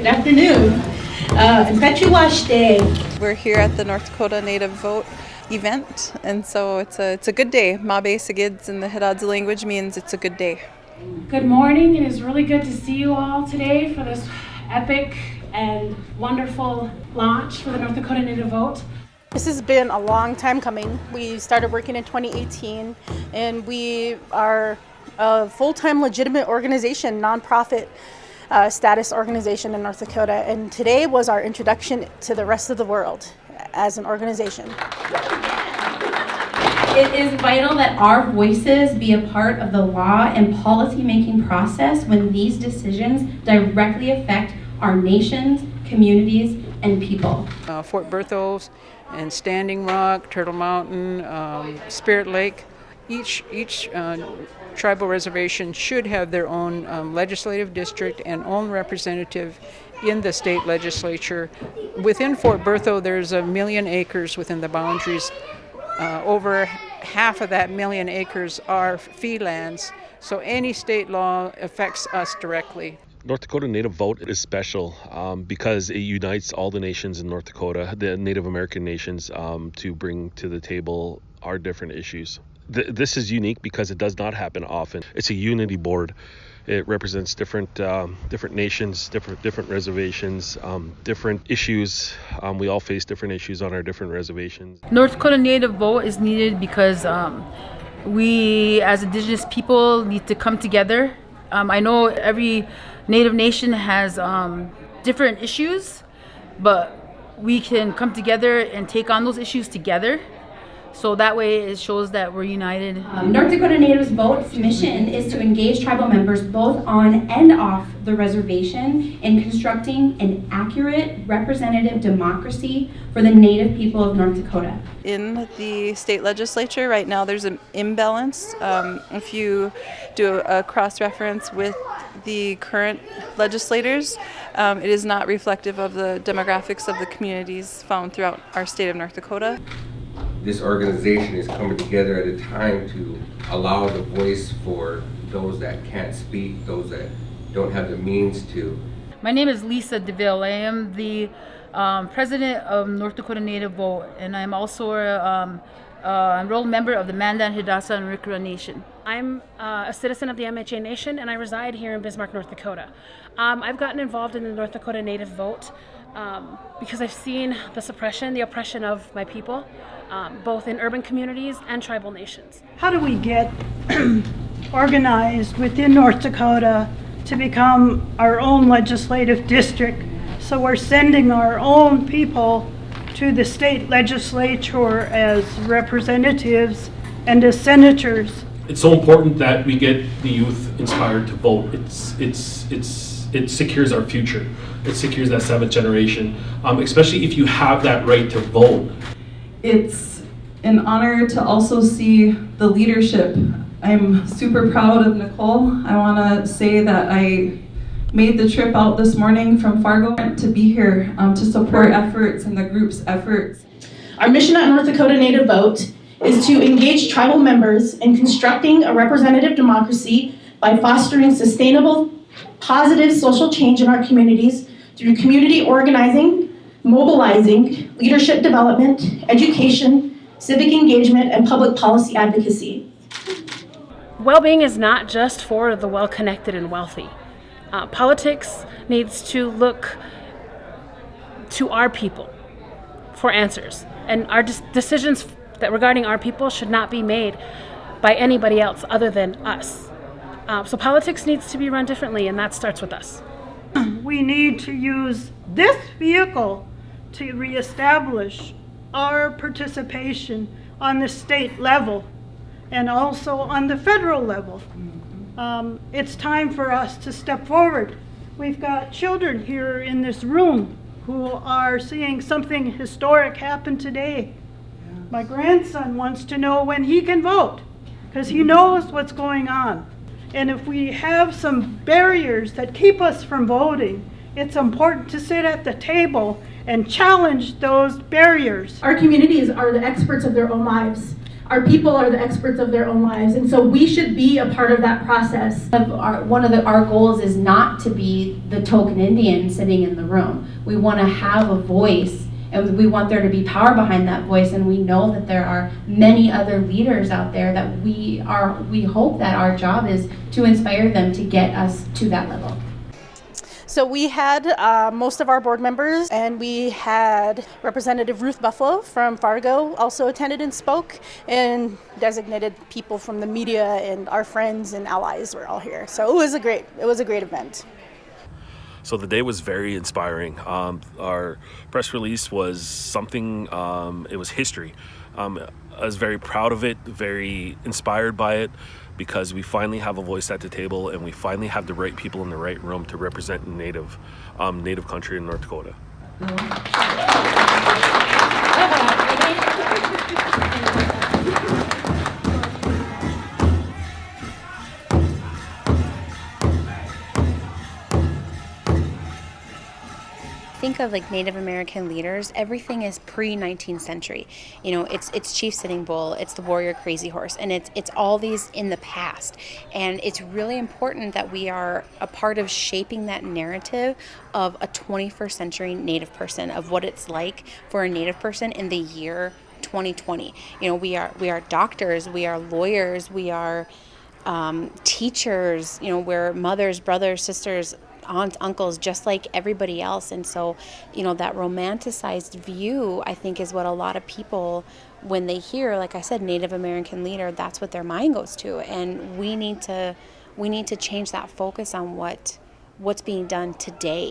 Good afternoon. Wash Day. We're here at the North Dakota Native Vote event, and so it's a good day. Mabe Sigids in the Hidadza language means it's a good day. Good morning. It is really good to see you all today for this epic and wonderful launch for the North Dakota Native Vote. This has been a long time coming. We started working in 2018, and we are a full-time legitimate organization, nonprofit status organization in North Dakota, and today was our introduction to the rest of the world as an organization. It is vital that our voices be a part of the law and policy-making process when these decisions directly affect our nations, communities, and people. Fort Berthold and Standing Rock, Turtle Mountain, Spirit Lake, each tribal reservation should have their own legislative district and own representative in the state legislature. Within Fort Berthold, there's 1 million acres within the boundaries. Over half of that 1 million acres are fee lands, so any state law affects us directly. North Dakota Native Vote is special because it unites all the nations in North Dakota, the Native American nations, to bring to the table our different issues. This is unique because it does not happen often. It's a unity board. It represents different nations, different reservations, different issues. We all face different issues on our different reservations. North Dakota Native Vote is needed because we as Indigenous people need to come together. I know every Native nation has different issues, but we can come together and take on those issues together. So that way it shows that we're united. North Dakota Natives Vote's mission is to engage tribal members both on and off the reservation in constructing an accurate representative democracy for the Native people of North Dakota. In the state legislature right now there's an imbalance. If you do a cross-reference with the current legislators, it is not reflective of the demographics of the communities found throughout our state of North Dakota. This organization is coming together at a time to allow the voice for those that can't speak, those that don't have the means to. My name is Lisa DeVille. I am the president of North Dakota Native Vote, and I'm also an enrolled member of the Mandan, Hidatsa, and Rikra Nation. I'm a citizen of the MHA Nation, and I reside here in Bismarck, North Dakota. I've gotten involved in the North Dakota Native Vote because I've seen the suppression, the oppression of my people, both in urban communities and tribal nations. How do we get organized within North Dakota to become our own legislative district? So we're sending our own people to the state legislature as representatives and as senators. It's so important that we get the youth inspired to vote. It secures our future. It secures that 7th generation, especially if you have that right to vote. It's an honor to also see the leadership. I'm super proud of Nicole. I want to say that I made the trip out this morning from Fargo to be here to support efforts and the group's efforts. Our mission at North Dakota Native Vote is to engage tribal members in constructing a representative democracy by fostering sustainable, positive social change in our communities through community organizing, mobilizing, leadership development, education, civic engagement, and public policy advocacy. Well-being is not just for the well-connected and wealthy. Politics needs to look to our people for answers, and our decisions that regarding our people should not be made by anybody else other than us. So politics needs to be run differently, and that starts with us. We need to use this vehicle to reestablish our participation on the state level and also on the federal level. It's time for us to step forward. We've got children here in this room who are seeing something historic happen today. My grandson wants to know when he can vote because he knows what's going on. And if we have some barriers that keep us from voting, it's important to sit at the table and challenge those barriers. Our communities are the experts of their own lives. Our people are the experts of their own lives, and so we should be a part of that process. One of our goals is not to be the token Indian sitting in the room. We want to have a voice, and we want there to be power behind that voice, and we know that there are many other leaders out there that we hope that our job is to inspire them to get us to that level. So we had most of our board members, and we had Representative Ruth Buffalo from Fargo also attended and spoke, and designated people from the media and our friends and allies were all here. So it was a great event. So the day was very inspiring. Our press release was something, it was history. I was very proud of it, very inspired by it, because we finally have a voice at the table, and we finally have the right people in the right room to represent Native country in North Dakota. Think of like Native American leaders, everything is pre-19th century. You know, it's Chief Sitting Bull, it's the warrior crazy horse, and it's all these in the past. And it's really important that we are a part of shaping that narrative of a 21st century Native person, of what it's like for a Native person in the year 2020. You know, we are doctors, we are lawyers, we are teachers, you know, we're mothers, brothers, sisters, aunts, uncles, just like everybody else. And so, you know, that romanticized view, I think, is what a lot of people, when they hear, like I said, Native American leader, that's what their mind goes to. And we need to change that focus on what's being done today.